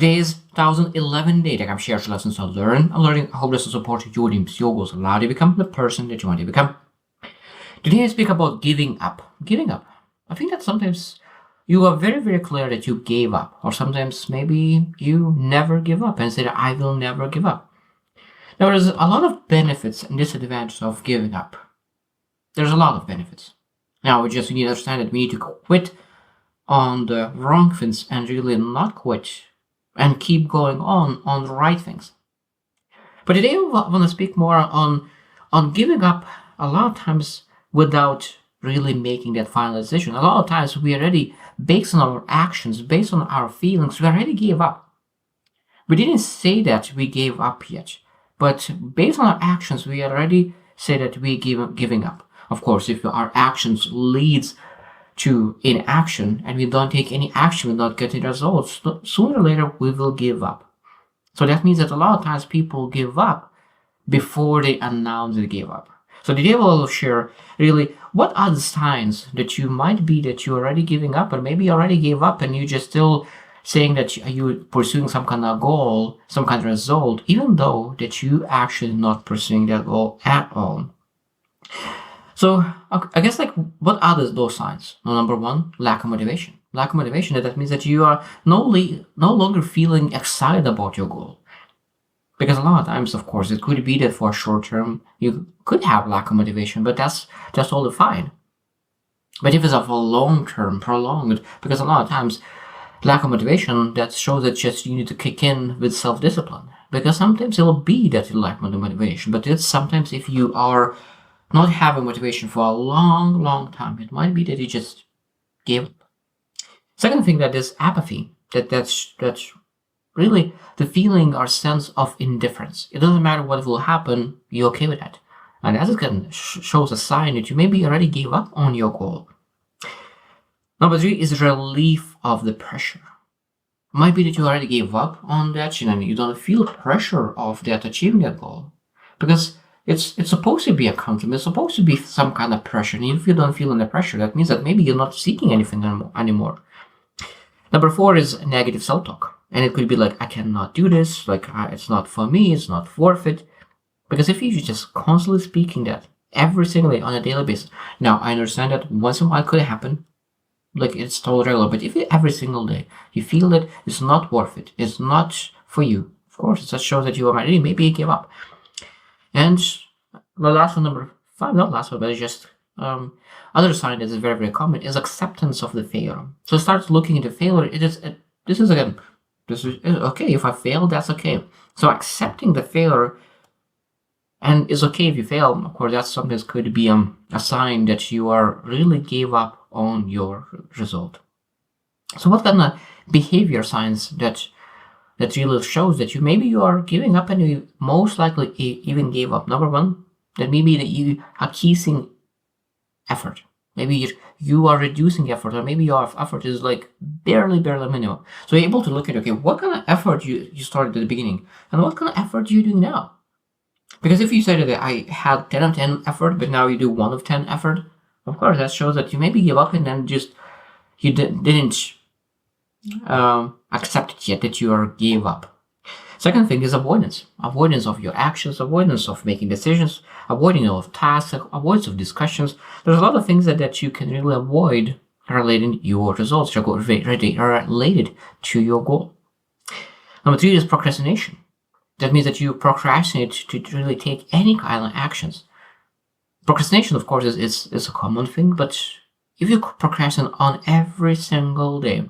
Today is 2011 day that I've shared lessons on learning. I hope this will support your dreams, your goals, allow you to become the person that you want to become. Today I speak about giving up. Giving up. I think that sometimes you are very, very clear that you gave up, or sometimes maybe you never give up and said, I will never give up. Now, there's a lot of benefits and disadvantages of giving up. There's a lot of benefits. Now, we just need to understand that we need to quit on the wrong things and really not quit and keep going on the right things. But today I want to speak more on giving up a lot of times without really making that final decision. A lot of times we already, based on our actions, based on our feelings, we already gave up. We didn't say that we gave up yet, but based on our actions, we already say that we giving up. Of course, if our actions leads to inaction and we don't take any action, we don't get any results, sooner or later we will give up. So that means that a lot of times people give up before they announce they gave up. So today we'll share really what are the signs that you might be that you're already giving up, or maybe you already gave up and you just still saying that you're pursuing some kind of goal, some kind of result, even though that you actually not pursuing that goal at all. So I guess what are those signs? Well, number one, lack of motivation. Lack of motivation, that means that you are no longer feeling excited about your goal. Because a lot of times, of course, it could be that for short term you could have lack of motivation, but that's totally fine. But if it's of a long term, prolonged, because a lot of times lack of motivation, that shows that just you need to kick in with self-discipline. Because sometimes it will be that you lack motivation, but it's sometimes if you are not having motivation for a long, long time, it might be that you just gave up. Second thing, that is apathy. That's really the feeling or sense of indifference. It doesn't matter what will happen, you're okay with that. And that again shows a sign that you maybe already gave up on your goal. Number three is relief of the pressure. It might be that you already gave up on that, and you don't feel pressure of that achieving that goal. Because it's supposed to be a accountable, it's supposed to be some kind of pressure. And if you don't feel under pressure, that means that maybe you're not seeking anything anymore. Number four is negative self-talk. And it could be like, I cannot do this, it's not for me, it's not worth it. Because if you're just constantly speaking that every single day on a daily basis, now I understand that once in a while it could happen, it's totally regular, but if every single day you feel that it's not worth it, it's not for you, of course, it just shows that you already maybe give up. And the last one, number five, not last one, but it's just other sign that is very, very common is acceptance of the failure. So start looking into failure. This is okay. If I fail, that's okay. So accepting the failure, and it's okay if you fail. Of course, that's something that could be a sign that you are really gave up on your result. So what kind of behavior signs that really shows that you are giving up, and you most likely even gave up? Number one, that maybe that you are increasing effort. Maybe you are reducing effort, or maybe your effort is barely minimum. So you're able to look at, okay, what kind of effort you started at the beginning, and what kind of effort you're doing now. Because if you say that I had 10 of 10 effort, but now you do 1 of 10 effort, of course that shows that you maybe give up and then just you didn't accept it yet that you gave up. Second thing is avoidance. Avoidance of your actions, avoidance of making decisions, avoiding of tasks, avoidance of discussions. There's a lot of things that you can really avoid relating your results are related to your goal. Number three is procrastination. That means that you procrastinate to really take any kind of actions. Procrastination, of course, is a common thing, but if you procrastinate on every single day,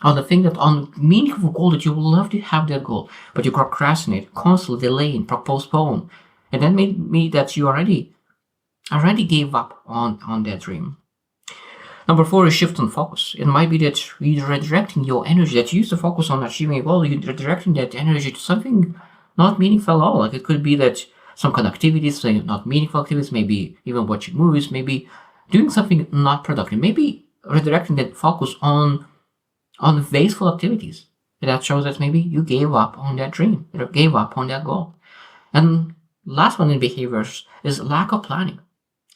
on the thing on meaningful goal that you would love to have that goal, but you procrastinate, constantly delaying, postpone, and that may mean that you already gave up on that dream. Number four is shift in focus. It might be that you're redirecting your energy that you used to focus on achieving a goal, you're redirecting that energy to something not meaningful at all. It could be that some kind of activities, not meaningful activities, maybe even watching movies, maybe doing something not productive, maybe redirecting that focus on wasteful activities. That shows that maybe you gave up on that dream, you gave up on that goal. And last one in behaviors is lack of planning.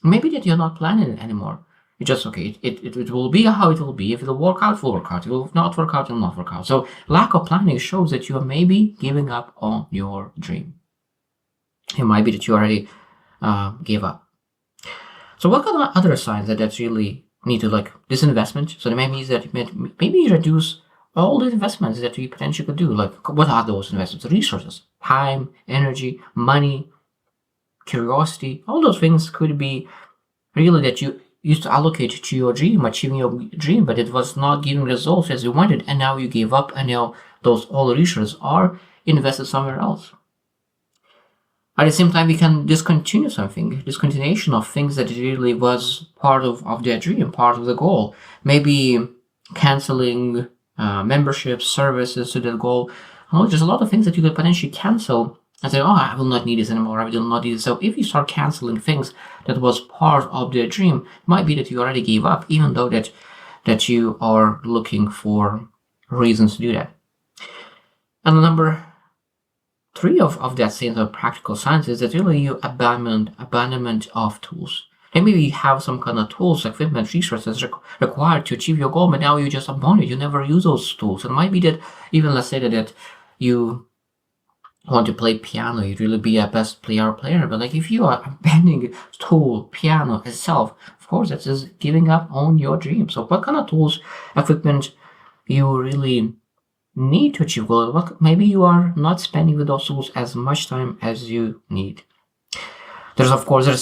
Maybe that you're not planning it anymore. It's just okay. It will be how it will be. If it will work out, it will work out. If it will not work out, it will not work out. So lack of planning shows that you are maybe giving up on your dream. It might be that you already gave up. So what kind of other signs that really need to like disinvestment? So that maybe is that maybe you reduce all the investments that you potentially could do. Like what are those investments? Resources, time, energy, money, curiosity. All those things could be really that you used to allocate to your dream, achieving your dream, but it was not giving results as you wanted, and now you gave up, and now those all resources are invested somewhere else. At the same time, we can discontinue something, discontinuation of things that really was part of their dream, part of the goal. Maybe canceling memberships, services to that goal. There's a lot of things that you could potentially cancel and say, oh, I will not need this anymore, I will not need this. So if you start canceling things that was part of their dream, it might be that you already gave up, even though that you are looking for reasons to do that. And number 3 of that sense of practical science is that really you abandonment of tools. And maybe you have some kind of tools, equipment, resources required to achieve your goal, but now you just abandon it. You never use those tools. It might be that even let's say that you want to play piano, you'd really be a best player, but like if you are abandoning tool, piano itself, of course that is giving up on your dream. So what kind of tools, equipment you really need to achieve goal? Maybe you are not spending with those tools as much time as you need. There's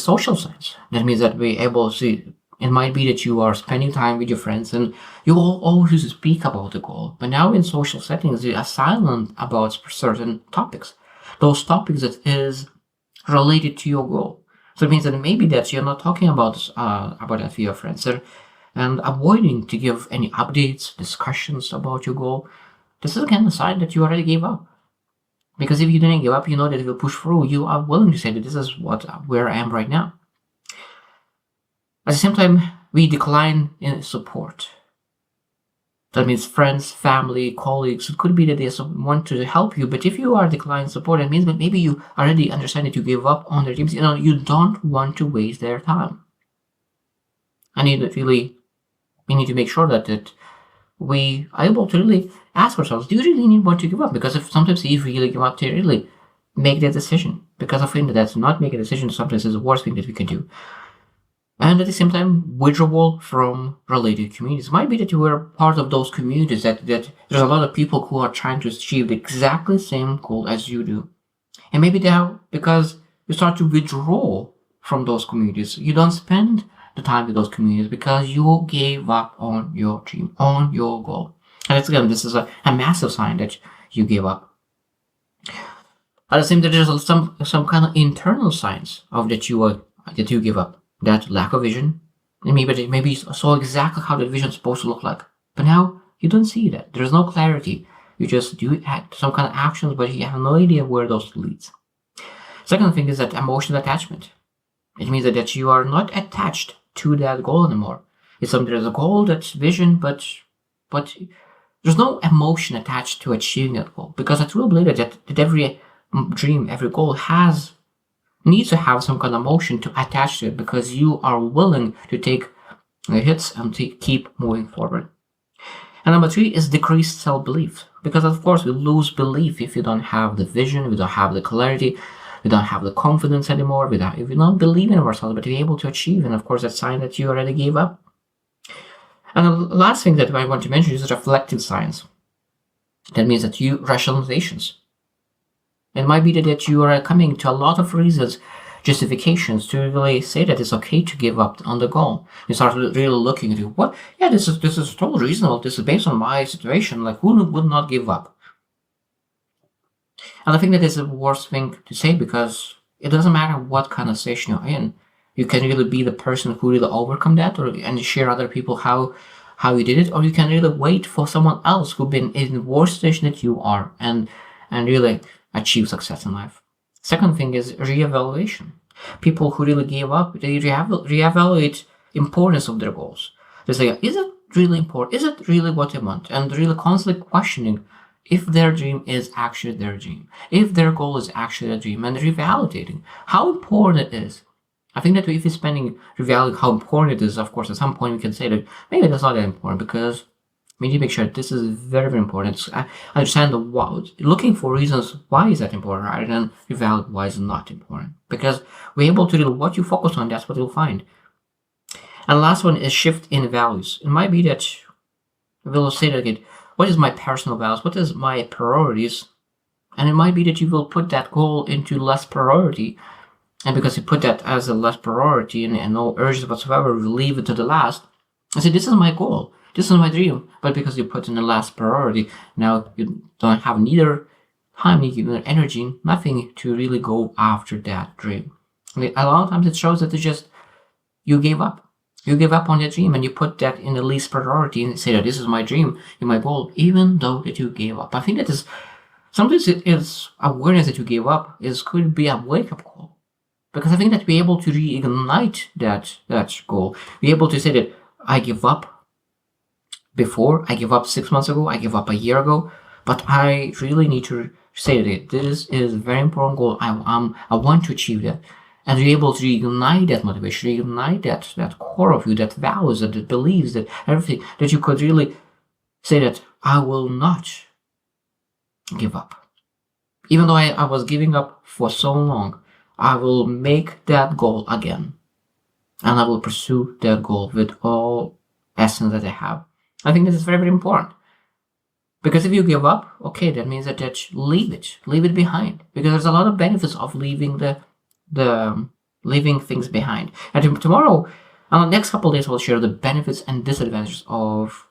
social science. That means that we're able to see, it might be that you are spending time with your friends and you always speak about the goal. But now in social settings, you are silent about certain topics. Those topics that is related to your goal. So it means that maybe that you're not talking about that with your friends and avoiding to give any updates, discussions about your goal. This is again a sign that you already gave up. Because if you didn't give up, you know that it will push through. You are willing to say that this is where I am right now. At the same time, we decline in support. That means friends, family, colleagues. It could be that they want to help you, but if you are declining support, it means that maybe you already understand that you gave up on their dreams. You don't want to waste their time. We need to make sure that we are able to really ask ourselves, do you really want to give up? Because if you really give up to really make that decision, because I think that's not make a decision sometimes is the worst thing that we can do. And at the same time, withdrawal from related communities. It might be that you were part of those communities that there's a lot of people who are trying to achieve the exactly same goal as you do. And maybe now, because you start to withdraw from those communities, you don't spend the time with those communities because you gave up on your dream, on your goal. And this is a massive sign that you gave up. At the same time, there's some kind of internal signs of that you give up. That lack of vision. And maybe you saw exactly how that vision is supposed to look like. But now you don't see that. There's no clarity. You just do some kind of actions, but you have no idea where those leads. Second thing is that emotional attachment. It means that you are not attached to that goal anymore. There's a goal, that's vision, but there's no emotion attached to achieving that goal. Because I truly believe that every dream, every goal needs to have some kind of emotion to attach to it, because you are willing to take the hits and to keep moving forward. And number 3 is decreased self-belief. Because of course we lose belief if you don't have the vision, we don't have the clarity, we don't have the confidence anymore, if we don't believe in ourselves, but be able to achieve. And of course that's a sign that you already gave up. And the last thing that I want to mention is reflective science. That means that rationalizations. It might be that you are coming to a lot of reasons, justifications to really say that it's okay to give up on the goal. You start really looking at it. This is totally reasonable. This is based on my situation. Like, who would not give up? And I think that is the worst thing to say, because it doesn't matter what kind of station you're in. You can really be the person who really overcome that, and share other people how you did it, or you can really wait for someone else who's been in the worst situation that you are and really achieve success in life. Second thing is reevaluation. People who really gave up, they reevaluate importance of their goals. They say, is it really important? Is it really what I want? And really constantly questioning if their dream is actually their dream, if their goal is actually a dream, and revalidating how important it is. I think that if you're spending revaluing how important it is, of course, at some point we can say that maybe that's not that important, because we need to make sure this is very, very important. I understand the what, looking for reasons why is that important rather than revalidate why is not important. Because we're able to do what you focus on, that's what you'll find. And the last one is shift in values. It might be that we'll say that again, what is my personal values? What is my priorities? And it might be that you will put that goal into less priority. And because you put that as a less priority and no urges whatsoever, we leave it to the last. I say, this is my goal. This is my dream. But because you put in the last priority, now you don't have neither time, neither energy, nothing to really go after that dream. And a lot of times it shows that it's just you gave up. You give up on your dream and you put that in the least priority and say that this is my dream and my goal, even though that you gave up. I think that is sometimes it is awareness that you gave up could be a wake-up call. Because I think that we're able to reignite that goal. We're able to say that I give up before, I give up 6 months ago, I give up a year ago, but I really need to say that this is a very important goal. I want to achieve that. And you're able to reignite that motivation, reignite that core of you, that values, that beliefs, that everything, that you could really say that I will not give up. Even though I was giving up for so long, I will make that goal again. And I will pursue that goal with all essence that I have. I think this is very, very important. Because if you give up, okay, that means that leave it behind. Because there's a lot of benefits of leaving leaving things behind. And tomorrow, on the next couple of days, we'll share the benefits and disadvantages of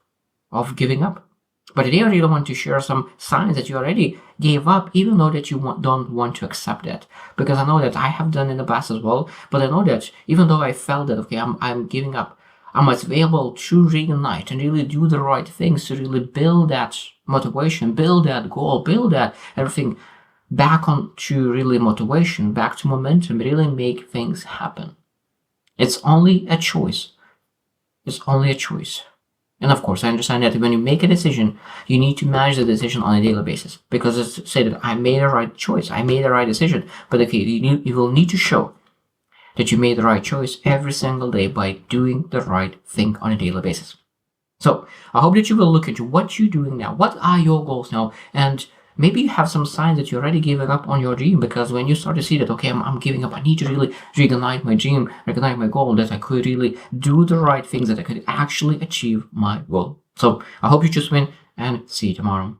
giving up. But today I really want to share some signs that you already gave up, even though that you don't want to accept that. Because I know that I have done in the past as well, but I know that even though I felt that, okay, I'm giving up, I must be able to reignite and really do the right things to really build that motivation, build that goal, build that everything back on to really motivation, back to momentum, really make things happen. It's only a choice. It's only a choice. And of course, I understand that when you make a decision, you need to manage the decision on a daily basis. Because it's say that I made the right choice, I made the right decision. But okay, you will need to show that you made the right choice every single day by doing the right thing on a daily basis. So I hope that you will look into what you're doing now. What are your goals now? And maybe you have some signs that you're already giving up on your dream, because when you start to see that, okay, I'm giving up, I need to really reignite my dream, reignite my goal, that I could really do the right things, that I could actually achieve my goal. So I hope you just win, and see you tomorrow.